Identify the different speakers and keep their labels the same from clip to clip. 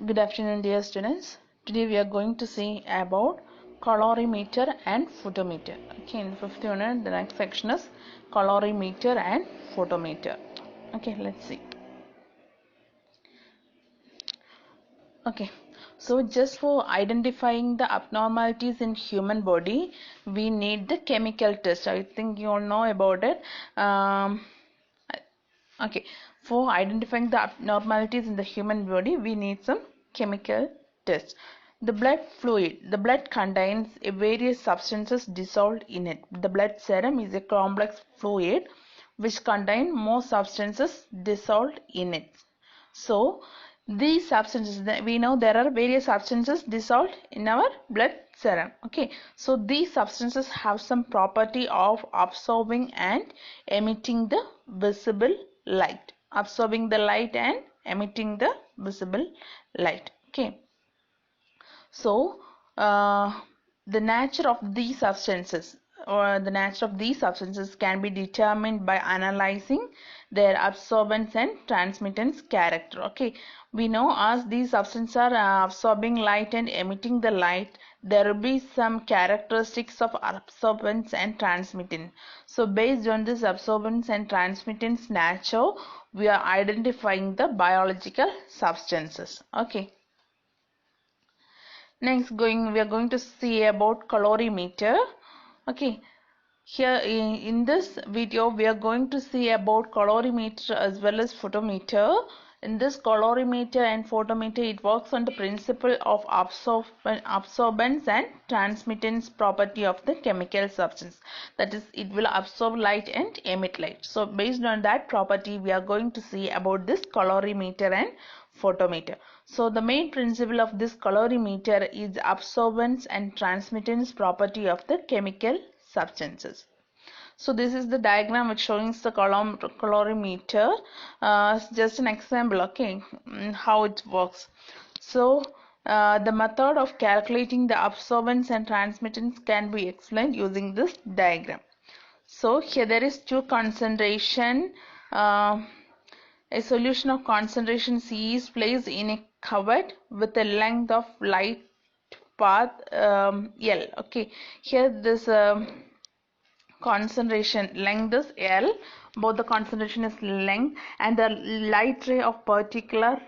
Speaker 1: Good afternoon, dear students. Today we are going to see about colorimeter and photometer. Okay, in the fifth unit, the next section is colorimeter and photometer. Okay, let's see. Okay, so just for identifying the abnormalities in human body, we need the chemical test. I think you all know about it. Okay, for identifying the abnormalities in the human body, we need some chemical tests. The blood contains various substances dissolved in it. The blood serum is a complex fluid which contains more substances dissolved in it. So, these substances, we know there are various substances dissolved in our blood serum. Okay, so these substances have some property of absorbing and emitting the visible light. Absorbing the light and emitting the visible light. Okay, so the nature of these substances can be determined by analyzing their absorbance and transmittance character. Okay, we know as these substances are absorbing light and emitting the light, there will be some characteristics of absorbance and transmittance. So based on this absorbance and transmittance nature, we are identifying the biological substances. Okay, next we are going to see about colorimeter. Okay, here in this video we are going to see about colorimeter as well as photometer. In this colorimeter and photometer, it works on the principle of absorbance and transmittance property of the chemical substance. That is, it will absorb light and emit light. So based on that property, we are going to see about this colorimeter and photometer. So the main principle of this colorimeter is absorbance and transmittance property of the chemical substances. So this is the diagram which showing the colorimeter. Just an example, okay, how it works. So the method of calculating the absorbance and transmittance can be explained using this diagram. So here there is two concentration. A solution of concentration C is placed in a cuvette with a length of light path L. Okay, here this concentration length is L, both the concentration is length, and the light ray of particular,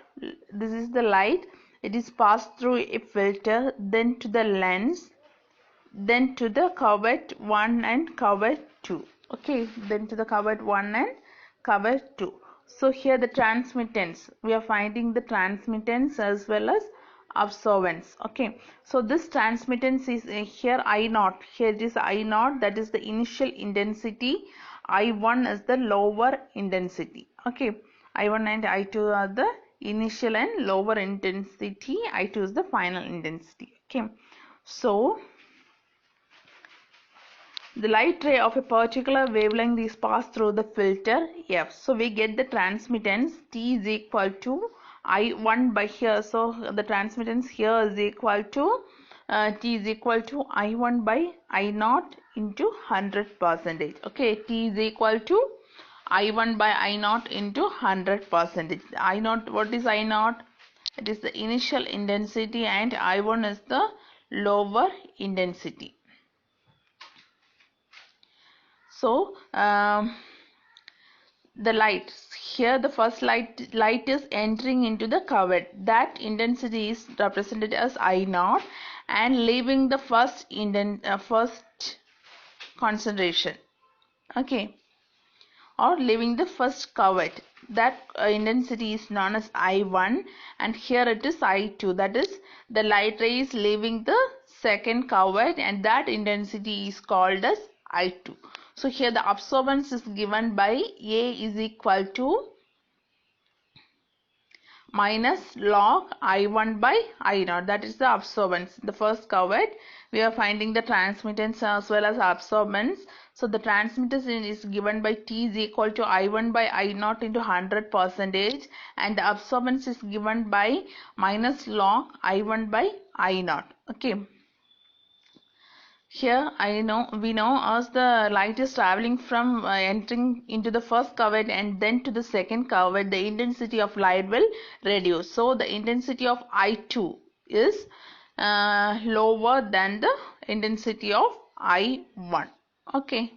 Speaker 1: this is the light, it is passed through a filter, then to the lens, then to the cuvette 1 and cuvette 2. Okay, then to the cuvette 1 and cuvette 2. So here the transmittance, we are finding the transmittance as well as absorbance. Okay, so this transmittance is here I naught. Here it is I naught, that is the initial intensity. I1 is the lower intensity. Okay, I1 and I2 are the initial and lower intensity. I2 is the final intensity. Okay, so the light ray of a particular wavelength is passed through the filter F. So we get the transmittance T is equal to I1 by here. So the transmittance here is equal to T is equal to I1 by I0 into 100%. Okay, T is equal to I1 by I0 into 100%. I0, what is I0? It is the initial intensity and I1 is the lower intensity. So the light here, the first light is entering into the cuvette. That intensity is represented as I0 and leaving the first concentration. Okay, or leaving the first cuvette. That intensity is known as I1, and here it is I2. That is, the light ray is leaving the second cuvette, and that intensity is called as I2. So here the absorbance is given by A is equal to minus log I1 by I0. That is the absorbance. The first cuvette, we are finding the transmittance as well as absorbance. So the transmittance is given by T is equal to I1 by I0 into 100%, and the absorbance is given by minus log I1 by I0. Okay. Here we know as the light is traveling from entering into the first cavity and then to the second cavity, the intensity of light will reduce. So the intensity of I2 is lower than the intensity of I1. Okay.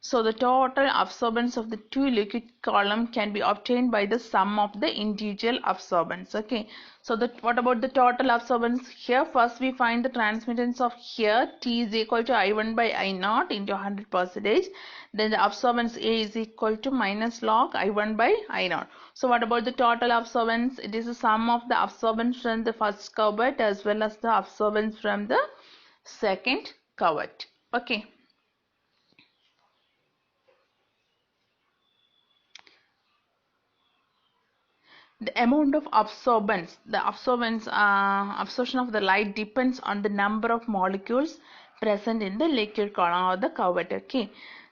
Speaker 1: So the total absorbance of the two liquid column can be obtained by the sum of the individual absorbance. Okay. So what about the total absorbance? Here first we find the transmittance of here T is equal to I1 by I0 into 100%. Then the absorbance A is equal to minus log I1 by I0. So what about the total absorbance? It is the sum of the absorbance from the first cavity as well as the absorbance from the second cavity. Okay. The amount of absorbance, absorption of the light depends on the number of molecules present in the liquid column or the cavity. Okay,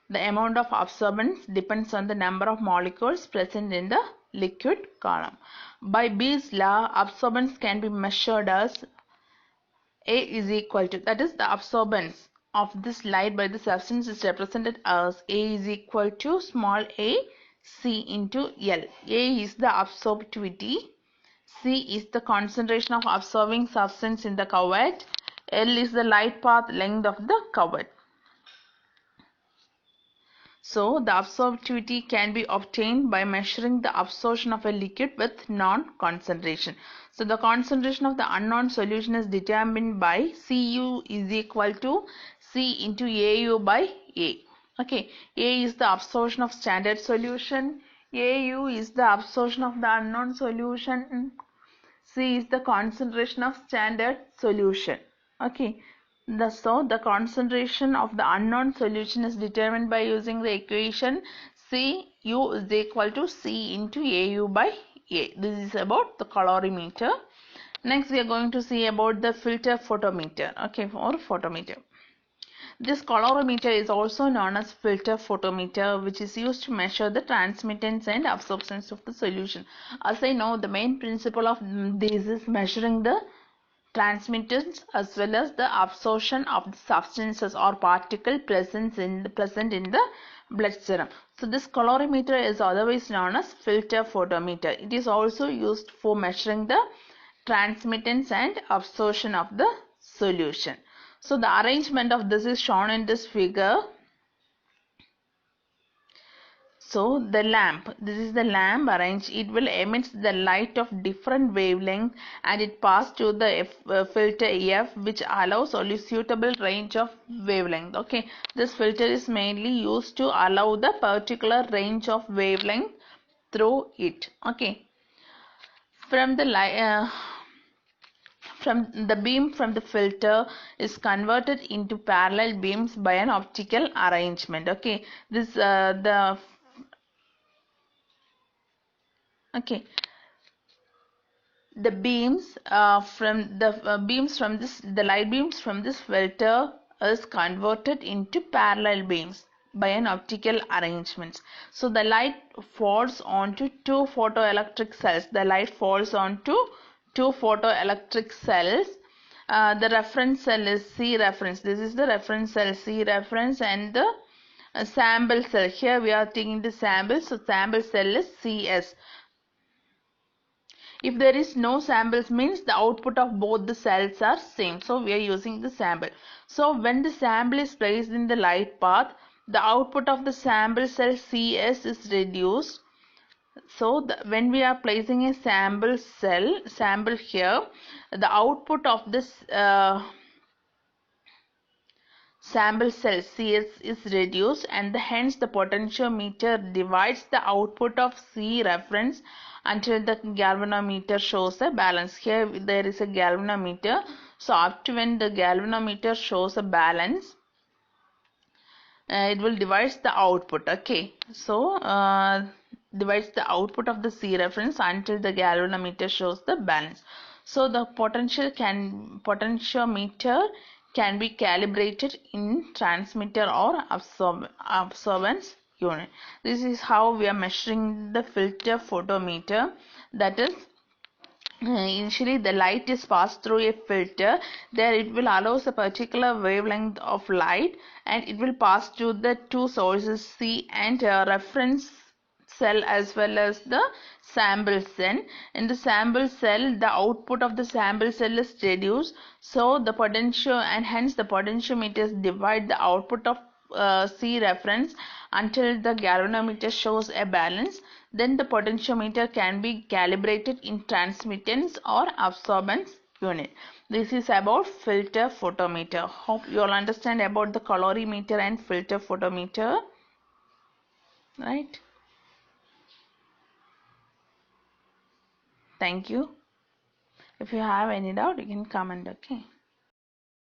Speaker 1: the amount of absorbance depends on the number of molecules present in the liquid column. By Beer's law, absorbance can be measured as A is equal to, that is the absorbance of this light by the substance is represented as A is equal to small a C into L. A is the absorptivity, C is the concentration of absorbing substance in the cavity, L is the light path length of the cavity. So the absorptivity can be obtained by measuring the absorption of a liquid with non-concentration. So the concentration of the unknown solution is determined by Cu is equal to C into Au by A. Okay, A is the absorption of standard solution, Au is the absorption of the unknown solution, C is the concentration of standard solution. Okay. So the concentration of the unknown solution is determined by using the equation Cu is equal to C into Au by A. This is about the colorimeter. Next we are going to see about the filter photometer. Okay, or photometer. This colorimeter is also known as filter photometer, which is used to measure the transmittance and absorptions of the solution. As I know, the main principle of this is measuring the transmittance as well as the absorption of the substances or particle present in the blood serum. So this colorimeter is otherwise known as filter photometer. It is also used for measuring the transmittance and absorption of the solution. So the arrangement of this is shown in this figure. So the lamp, this is the lamp arranged. It will emit the light of different wavelength and it passes to the filter F, which allows only suitable range of wavelength. Okay, this filter is mainly used to allow the particular range of wavelength through it. Okay, from the light. From the beam from the filter is converted into parallel beams by an optical arrangement. Okay, this the okay the beams from the light beams from this filter is converted into parallel beams by an optical arrangement. So the light falls onto two photoelectric cells. The light falls onto two photoelectric cells. The reference cell is C reference. This is the reference cell C reference, and the sample cell. Here we are taking the sample. So sample cell is CS. If there is no samples, means the output of both the cells are same. So we are using the sample. So when the sample is placed in the light path, the output of the sample cell CS is reduced. So when we are placing a sample here, the output of this sample cell CS is reduced, and hence the potentiometer divides the output of C reference until the galvanometer shows a balance. Here there is a galvanometer, so up to when the galvanometer shows a balance, it will divide the output. Okay, so divides the output of the C reference until the galvanometer shows the balance. So the potentiometer can be calibrated in transmitter or absorbance unit. This is how we are measuring the filter photometer, that is Initially the light is passed through a filter. There it will allows a particular wavelength of light, and it will pass through the two sources C and reference cell as well as the sample cell. In the sample cell, the output of the sample cell is reduced, so the potential, and hence the potentiometers divide the output of C reference until the galvanometer shows a balance. Then the potentiometer can be calibrated in transmittance or absorbance unit. This is about filter photometer. Hope you all understand about the colorimeter and filter photometer, right? Thank you. If you have any doubt, you can comment. Okay.